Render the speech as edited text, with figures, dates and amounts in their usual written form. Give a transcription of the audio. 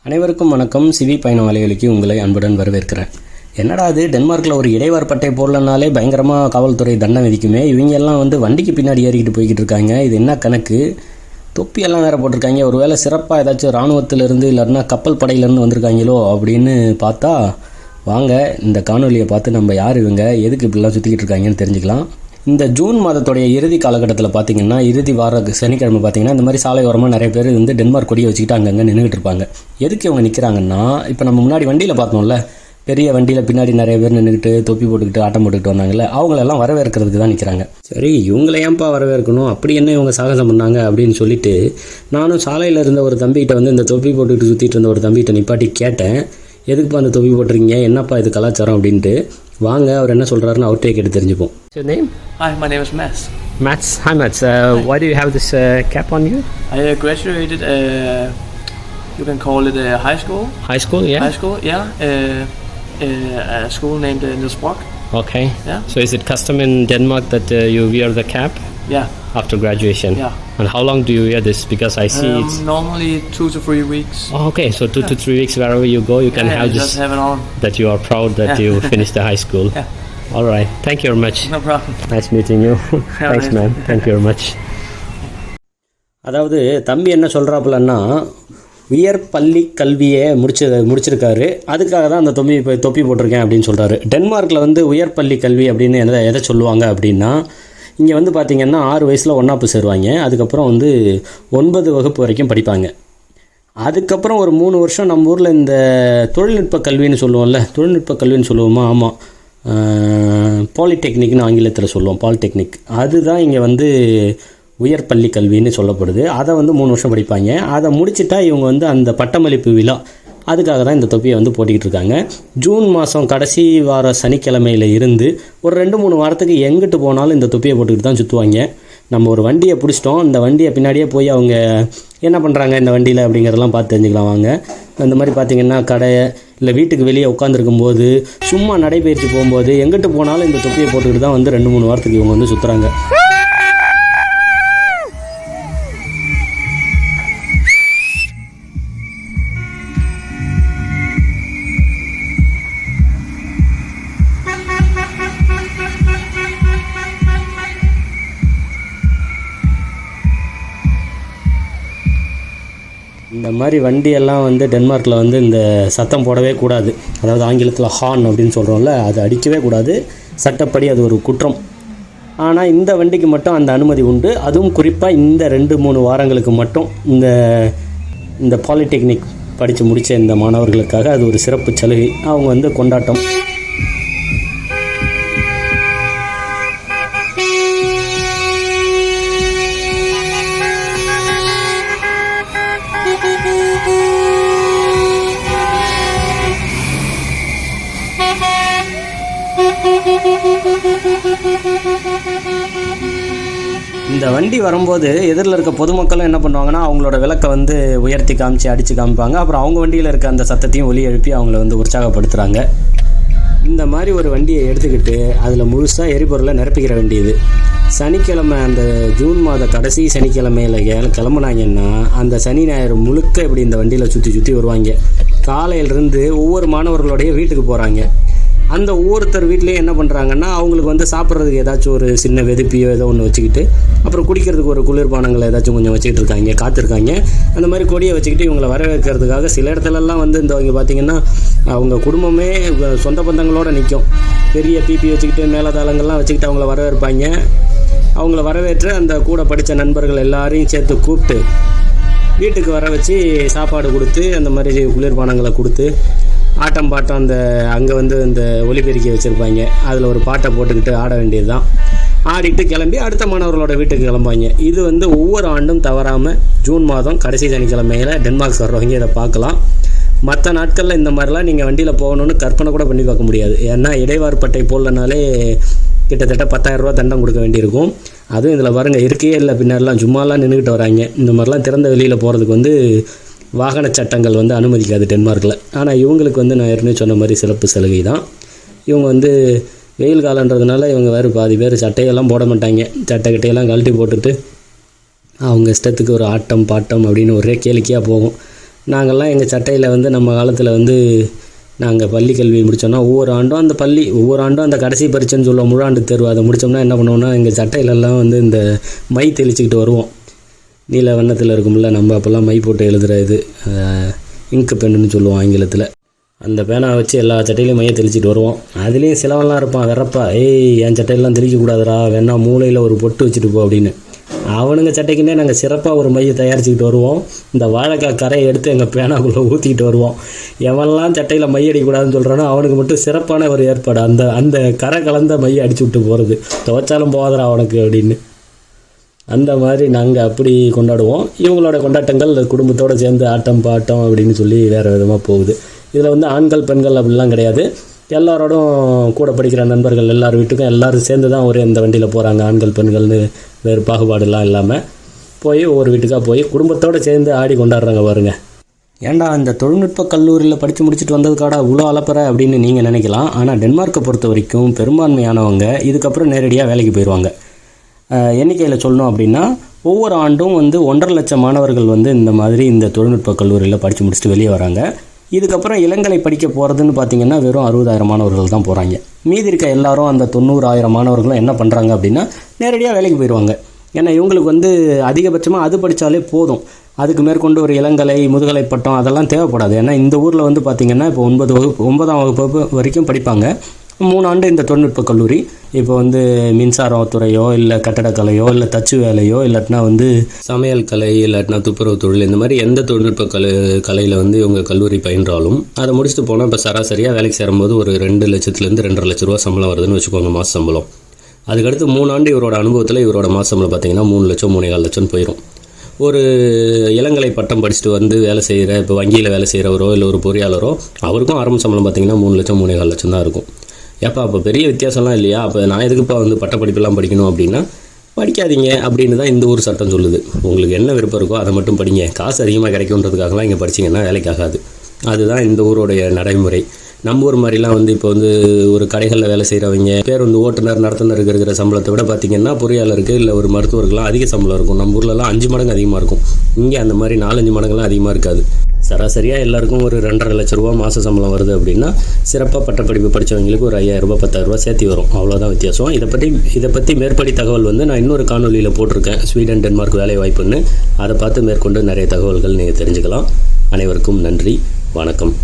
அனைவருக்கும் வணக்கம். சிவி பயணம் வலையொலிக்கு உங்களை அன்புடன் வரவேற்கிறேன். என்னடா அது, டென்மார்க்கில் ஒரு இடைவார் பட்டை போடலனாலே பயங்கரமாக காவல்துறை தண்டனை விதிக்குமே, இவங்க எல்லாம் வந்து வண்டிக்கு பின்னாடி ஏறிக்கிட்டு போய்கிட்டு இருக்காங்க, இது என்ன கணக்கு? தொப்பியெல்லாம் வேறு போட்டிருக்காங்க. ஒரு வேளை சிறப்பாக ஏதாச்சும் இராணுவத்திலேருந்து இல்லைன்னா கப்பல் படையிலேருந்து வந்திருக்காங்களோ அப்படின்னு பார்த்தா, வாங்க இந்த காணொலியை பார்த்து நம்ம யார் இவங்க, எதுக்கு இப்படிலாம் சுற்றிக்கிட்டு இருக்காங்கன்னு தெரிஞ்சுக்கலாம். இந்த ஜூன் மாதத்துடைய இறுதி காலகட்டத்தில் பார்த்திங்கன்னா, இறுதி வார சனிக்கிழமை பார்த்திங்கன்னா, இந்த மாதிரி சாலை ஓரமாக நிறைய பேர் வந்து டென்மார்க் கொடியை வச்சுக்கிட்டு அங்கங்கே நின்றுக்கிட்டு இருப்பாங்க. எதுக்கு இவங்க நிற்கிறாங்கன்னா, இப்போ நம்ம முன்னாடி வண்டியில் பார்த்தோம்ல, பெரிய வண்டியில் பின்னாடி நிறைய பேர் நின்றுக்கிட்டு தொப்பி போட்டுக்கிட்டு ஆட்டம் போட்டுக்கிட்டு வந்தாங்கல்ல, அவங்களெல்லாம் வரவேற்கிறதுக்கு தான் நிற்கிறாங்க. சரி, இவங்களை ஏன்ப்பா வரவேற்கணும், அப்படி என்ன இவங்க சாகசம் பண்ணாங்க அப்படின்னு சொல்லிட்டு நானும் சாலையில் இருந்த ஒரு தம்பிகிட்ட வந்து இந்த தொப்பி போட்டுக்கிட்டு சுற்றிட்டு இருந்த ஒரு தம்பிகிட்ட நிப்பாட்டி கேட்டேன், எதுக்குப்பா அந்த தொப்பி போட்டுருக்கீங்க, என்னப்பா இது கலாச்சாரம் அப்படின்ட்டு. வாங்க அவர் என்ன சொல்கிறாருன்னு அவர்கிட்டே கேட்டு தெரிஞ்சுப்போம். Your name? Hi, my name is Mads. Mats. Hi Mats. Why do you have this cap on you? I graduated, you can call it high school. High school, yeah? High school, yeah. A school named Niels Brock. Okay. Yeah. So is it custom in Denmark that you wear the cap Yeah, after graduation? yeah. And how long do you wear this? Because I see it's... Normally 2 to 3 weeks. Oh, okay, so 2 to 3 weeks wherever you go, you can have you this, just have it on. that you are proud that you finished the high school. Yeah. All right. Thank you very much. No problem. Nice meeting you. Thanks, man. Thank you very much. அதாவது தம்பி என்ன சொல்கிறாப்புலன்னா, உயர் பள்ளி கல்வியை முடிச்சிருக்காரு, அதுக்காக தான் அந்த தொப்பி போட்டிருக்கேன் அப்படின்னு சொல்கிறாரு. டென்மார்க்கில் வந்து உயர் பள்ளி கல்வி அப்படின்னு எதை சொல்லுவாங்க அப்படின்னா, இங்கே வந்து பார்த்திங்கன்னா 6 வயசில் ஒன்றாப்பு சேருவாங்க, அதுக்கப்புறம் வந்து 9 வகுப்பு வரைக்கும் படிப்பாங்க. அதுக்கப்புறம் ஒரு 3 வருஷம் நம்ம ஊரில் இந்த தொழில்நுட்ப கல்வின்னு சொல்லுவோம்ல, தொழில்நுட்ப கல்வின்னு சொல்லுவோமா, ஆமாம், பாலிடெக்னிக்னு ஆங்கிலத்தில் சொல்லுவோம், பாலிடெக்னிக். அதுதான் இங்கே வந்து உயர் பள்ளி கல்வின்னு சொல்லப்படுது. அதை வந்து 3 வருஷம் படிப்பாங்க. அதை முடிச்சுட்டா இவங்க வந்து அந்த பட்டமளிப்பு விழா, அதுக்காக தான் இந்த தொப்பியை வந்து போட்டிக்கிட்டு இருக்காங்க. ஜூன் மாதம் கடைசி வார சனிக்கிழமையில் இருந்து ஒரு 2-3 வாரத்துக்கு எங்கிட்டு போனாலும் இந்த தொப்பியை போட்டுக்கிட்டு தான் சுற்றுவாங்க. நம்ம ஒரு வண்டியை பிடிச்சிட்டோம், இந்த வண்டியை பின்னாடியே போய் அவங்க என்ன பண்ணுறாங்க இந்த வண்டியில் அப்படிங்கிறதெல்லாம் பார்த்து தெரிஞ்சுக்கலாம் வாங்க. இந்த மாதிரி பார்த்திங்கன்னா கடை இல்லை வீட்டுக்கு வெளியே உட்காந்துருக்கும் போது, சும்மா நடைபயிற்சி போகும்போது, எங்கிட்டு போனாலும் இந்த தொப்பியை போட்டுக்கிட்டு தான் வந்து 2-3 வாரத்துக்கு இவங்க வந்து சுற்றுறாங்க. இந்த மாதிரி வண்டியெல்லாம் வந்து டென்மார்க்கில் வந்து இந்த சத்தம் போடவே கூடாது. அதாவது ஆங்கிலத்தில் ஹார்ன் அப்படின்னு சொல்கிறோம்ல, அது அடிக்கவே கூடாது, சட்டப்படி அது ஒரு குற்றம். ஆனால் இந்த வண்டிக்கு மட்டும் அந்த அனுமதி உண்டு. அதுவும் குறிப்பாக இந்த 2-3 வாரங்களுக்கு மட்டும் இந்த பாலிடெக்னிக் படித்து முடித்த இந்த மாணவர்களுக்காக அது ஒரு சிறப்பு சலுகை, அவங்க வந்து கொண்டாட்டம். இந்த வண்டி வரும்போது எதிரில் இருக்க பொதுமக்களும் என்ன பண்ணுவாங்கன்னா, அவங்களோட விளக்கை வந்து உயர்த்தி காமிச்சு அடித்து காமிப்பாங்க. அப்புறம் அவங்க வண்டியில் இருக்க அந்த சத்தத்தையும் ஒலி எழுப்பி அவங்கள வந்து உற்சாகப்படுத்துகிறாங்க. இந்த மாதிரி ஒரு வண்டியை எடுத்துக்கிட்டு அதில் முழுசாக எரிபொருளை நிரப்பிக்கிற வேண்டியது. சனிக்கிழமை, அந்த ஜூன் மாத கடைசி சனிக்கிழமையில் கிளம்புனாங்கன்னா அந்த சனி ஞாயிறு முழுக்க இப்படி இந்த வண்டியில் சுற்றி வருவாங்க. காலையிலேருந்து ஒவ்வொரு மாணவர்களுடைய வீட்டுக்கு போகிறாங்க. அந்த ஒவ்வொருத்தர் வீட்லேயும் என்ன பண்ணுறாங்கன்னா, அவங்களுக்கு வந்து சாப்பிட்றதுக்கு ஏதாச்சும் ஒரு சின்ன வெதுப்பியோ ஏதோ ஒன்று வச்சுக்கிட்டு, அப்புறம் குடிக்கிறதுக்கு ஒரு குளிர்பானங்களை ஏதாச்சும் கொஞ்சம் வச்சுக்கிட்டு இருக்காங்க, காத்திருக்காங்க. அந்த மாதிரி கொடியை வச்சுக்கிட்டு இவங்களை வரவேற்கிறதுக்காக சில இடத்துலலாம் வந்து இந்த இங்கே பார்த்திங்கன்னா அவங்க குடும்பமே சொந்த பந்தங்களோடு நிற்கும். பெரிய பிபி வச்சுக்கிட்டு மேலதாளங்கள்லாம் வச்சுக்கிட்டு அவங்கள வரவேற்பாங்க. அவங்கள வரவேற்று அந்த கூட படித்த நண்பர்கள் எல்லாரையும் சேர்த்து கூப்பிட்டு வீட்டுக்கு வர வச்சு சாப்பாடு கொடுத்து, அந்த மாதிரி குளிர்பானங்களை கொடுத்து, ஆட்டம் பாட்டம், அந்த அங்கே வந்து இந்த ஒலிபெருக்கி வச்சுருப்பாங்க, அதில் ஒரு பாட்டை போட்டுக்கிட்டு ஆட வேண்டியது தான். ஆடிட்டு கிளம்பி அடுத்த மாணவர்களோட வீட்டுக்கு கிளம்பாங்க. இது வந்து ஒவ்வொரு ஆண்டும் தவறாமல் ஜூன் மாதம் கடைசி சனிக்கிழமையில் டென்மார்க் வர்றவங்க இதை பார்க்கலாம். மற்ற நாட்களில் இந்த மாதிரிலாம் நீங்கள் வண்டியில் போகணுன்னு கற்பனை கூட பண்ணி பார்க்க முடியாது. ஏன்னா இடைவார் பட்டை போடலனாலே கிட்டத்தட்ட 10,000 ரூபா தண்டம் கொடுக்க வேண்டியிருக்கும். அதுவும் இதில் பாருங்கள், இருக்கையே இல்லை, பின்னாடிலாம் சும்மாலாம் நின்றுக்கிட்டு வராங்க. இந்த மாதிரிலாம் திறந்த வெளியில் போகிறதுக்கு வந்து வாகன சட்டங்கள் வந்து அனுமதிக்காது டென்மார்க்கில். ஆனால் இவங்களுக்கு வந்து நான் ஏற்கனவே சொன்ன மாதிரி சிறப்பு சலுகை தான். இவங்க வந்து வெயில் காலன்றதுனால இவங்க வேறு பாதி பேர் சட்டையெல்லாம் போட மாட்டாங்க, சட்டை கிட்டையெல்லாம் கழட்டி போட்டுட்டு அவங்க இஷ்டத்துக்கு ஒரு ஆட்டம் பாட்டம் அப்படின்னு ஒரே கேளிக்கையாக போகும். நாங்கள்லாம் எங்கள் சட்டையில் வந்து நம்ம காலத்தில் வந்து நாங்கள் பள்ளி கல்வி முடித்தோன்னா ஒவ்வொரு ஆண்டும் அந்த கடைசி பரீட்சைன்னு சொல்லுவோம், முழாண்டு தேர்வு. அதை முடித்தோம்னா என்ன பண்ணுவோம்னா எங்கள் சட்டையிலெல்லாம் வந்து இந்த மை தெளிச்சிக்கிட்டு வருவோம். நீல வண்ணத்தில் இருக்கும்ல, நம்ம அப்போல்லாம் மை போட்டு எழுதுகிற இது இங்கு பென்னுன்னு சொல்லுவோம் ஆங்கிலத்தில். அந்த பேனாவை வச்சு எல்லா சட்டையிலையும் மையை தெளிச்சிட்டு வருவோம். அதுலேயும் சிலவெல்லாம் இருப்பான் வெறப்பா, என் சட்டையெல்லாம் தெளிக்கக்கூடாதுடா, வேணா மூளையில் ஒரு பொட்டு வச்சுட்டு போ அப்படின்னு. அவனுங்க சட்டைக்குன்னே நாங்கள் சிறப்பாக ஒரு மையை தயாரிச்சுக்கிட்டு வருவோம். இந்த வாழைக்காய் கரையை எடுத்து எங்கள் பேனாக்குள்ளே ஊற்றிக்கிட்டு வருவோம். எவன்லாம் சட்டையில் மை அடிக்கக்கூடாதுன்னு சொல்கிறானோ அவனுக்கு மட்டும் சிறப்பான ஒரு ஏற்பாடு, அந்த கரை கலந்த மையை அடிச்சு விட்டு போகிறது. துவைச்சாலும் போகாதரா அவனுக்கு அப்படின்னு. அந்த மாதிரி நாங்கள் அப்படி கொண்டாடுவோம். இவங்களோட கொண்டாட்டங்கள் குடும்பத்தோடு சேர்ந்து ஆட்டம் பாட்டம் அப்படின்னு சொல்லி வேறு விதமாக போகுது. இதில் வந்து ஆண்கள் பெண்கள் அப்படிலாம் கிடையாது. எல்லாரோடும் கூட படிக்கிற நண்பர்கள் எல்லார் வீட்டுக்கும் எல்லோரும் சேர்ந்து தான் ஒரே இந்த வண்டியில் போகிறாங்க. ஆண்கள் பெண்கள்னு வேறு பாகுபாடுலாம் இல்லாமல் போய் ஒவ்வொரு வீட்டுக்காக போய் குடும்பத்தோடு சேர்ந்து ஆடி கொண்டாடுறாங்க பாருங்க. ஏன்டா இந்த தொழில்நுட்ப கல்லூரியில் படித்து முடிச்சுட்டு வந்ததுக்காடா இவ்வளோ அலப்பற அப்படின்னு நீங்கள் நினைக்கலாம். ஆனால் டென்மார்க்கை பொறுத்த வரைக்கும் பெரும்பான்மையானவங்க இதுக்கப்புறம் நேரடியாக வேலைக்கு போயிடுவாங்க. எண்ணிக்கையில் சொல்லணும் அப்படின்னா ஒவ்வொரு ஆண்டும் வந்து 1.5 லட்சம் மாணவர்கள் வந்து இந்த மாதிரி இந்த தொழில்நுட்ப கல்லூரியில் படித்து முடிச்சுட்டு வெளியே வராங்க. இதுக்கப்புறம் இளங்கலை படிக்க போகிறதுன்னு பார்த்திங்கன்னா வெறும் 60,000 மாணவர்கள் தான் போகிறாங்க. மீதி இருக்க எல்லாரும் அந்த 90,000 மாணவர்களும் என்ன பண்ணுறாங்க அப்படின்னா நேரடியாக வேலைக்கு போயிடுவாங்க. ஏன்னா இவங்களுக்கு வந்து அதிகபட்சமாக அது படித்தாலே போதும். அதுக்கு மேற்கொண்டு ஒரு இளங்கலை முதுகலை பட்டம் அதெல்லாம் தேவைப்படாது. ஏன்னா இந்த ஊரில் வந்து பார்த்திங்கன்னா இப்போ 9ஆம் வகுப்பு வரைக்கும் படிப்பாங்க. 3 ஆண்டு இந்த தொழில்நுட்ப கல்லூரி. இப்போ வந்து மின்சாரத்துறையோ இல்லை கட்டடக்கலையோ இல்லை தச்சு வேலையோ இல்லாட்டினா வந்து சமையல் கலை இல்லாட்டினா துப்புரவு தொழில், இந்த மாதிரி எந்த தொழில்நுட்ப கலையில் வந்து இவங்க கல்லூரி பயின்றாலும் அதை முடிச்சுட்டு போனால் இப்போ சராசரியாக வேலைக்கு சேரும்போது ஒரு 2 லட்சத்துலேருந்து 2.5 லட்ச ரூபா சம்பளம் வருதுன்னு வச்சுக்கோங்க, மாத சம்பளம். அதுக்கடுத்து 3 ஆண்டு இவரோட அனுபவத்தில் இவரோட மாத சம்பளம் பார்த்திங்கன்னா 3 லட்சம் 3.4 லட்சம் போயிடும். ஒரு இளங்கலை பட்டம் படிச்சுட்டு வந்து வேலை செய்கிற இப்போ வங்கியில் வேலை செய்கிறவரோ இல்லை ஒரு பொறியாளரோ அவருக்கும் ஆரம்ப சம்பளம் பார்த்திங்கன்னா 3 லட்சம் 3.4 லட்சம் தான் இருக்கும். ஏப்பா அப்போ பெரிய வித்தியாசம்லாம் இல்லையா, அப்போ நான் எதுக்குப்பா வந்து பட்டப்படிப்பெல்லாம் படிக்கணும் அப்படின்னா படிக்காதீங்க அப்படின்னு தான் இந்த ஊர் சட்டம் சொல்லுது. உங்களுக்கு என்ன விருப்பம் இருக்கோ அதை மட்டும் படிங்க. காசு அதிகமாக கிடைக்குன்றதுக்காகலாம் இங்கே படிச்சிங்கன்னா வேலைக்கு ஆகாது. அதுதான் இந்த ஊரோடைய நடைமுறை. நம்ம ஊர் மாதிரிலாம் வந்து இப்போ வந்து ஒரு கடைகளில் வேலை செய்கிறவங்க பேருந்து ஓட்டுநர் நடத்துனருக்கு இருக்கிற சம்பளத்தை விட பார்த்திங்கன்னா பொறியாளருக்கு இல்லை ஒரு மருத்துவருக்குலாம் அதிக சம்பளம் இருக்கும். நம்ம ஊர்லலாம் 5 மடங்கு அதிகமாக இருக்கும். இங்கே அந்த மாதிரி 4-5 மடங்குலாம் அதிகமாக இருக்காது. சராசரியாக எல்லாருக்கும் ஒரு 2.5 லட்ச ரூபா மாத சம்பளம் வருது அப்படின்னா சிறப்பாக பட்டப்படிப்பு படித்தவங்களுக்கு ஒரு 5,000 ரூபா 10,000 ரூபா சேர்த்து வரும். அவ்வளோதான் வித்தியாசம். இதை பற்றி மேற்படி தகவல் வந்து நான் இன்னொரு காணொலியில் போட்டிருக்கேன், ஸ்வீடன் டென்மார்க் வேலை வாய்ப்புன்னு. அதை பார்த்து மேற்கொண்டு நிறைய தகவல்கள் நீங்கள் தெரிஞ்சுக்கலாம். அனைவருக்கும் நன்றி, வணக்கம்.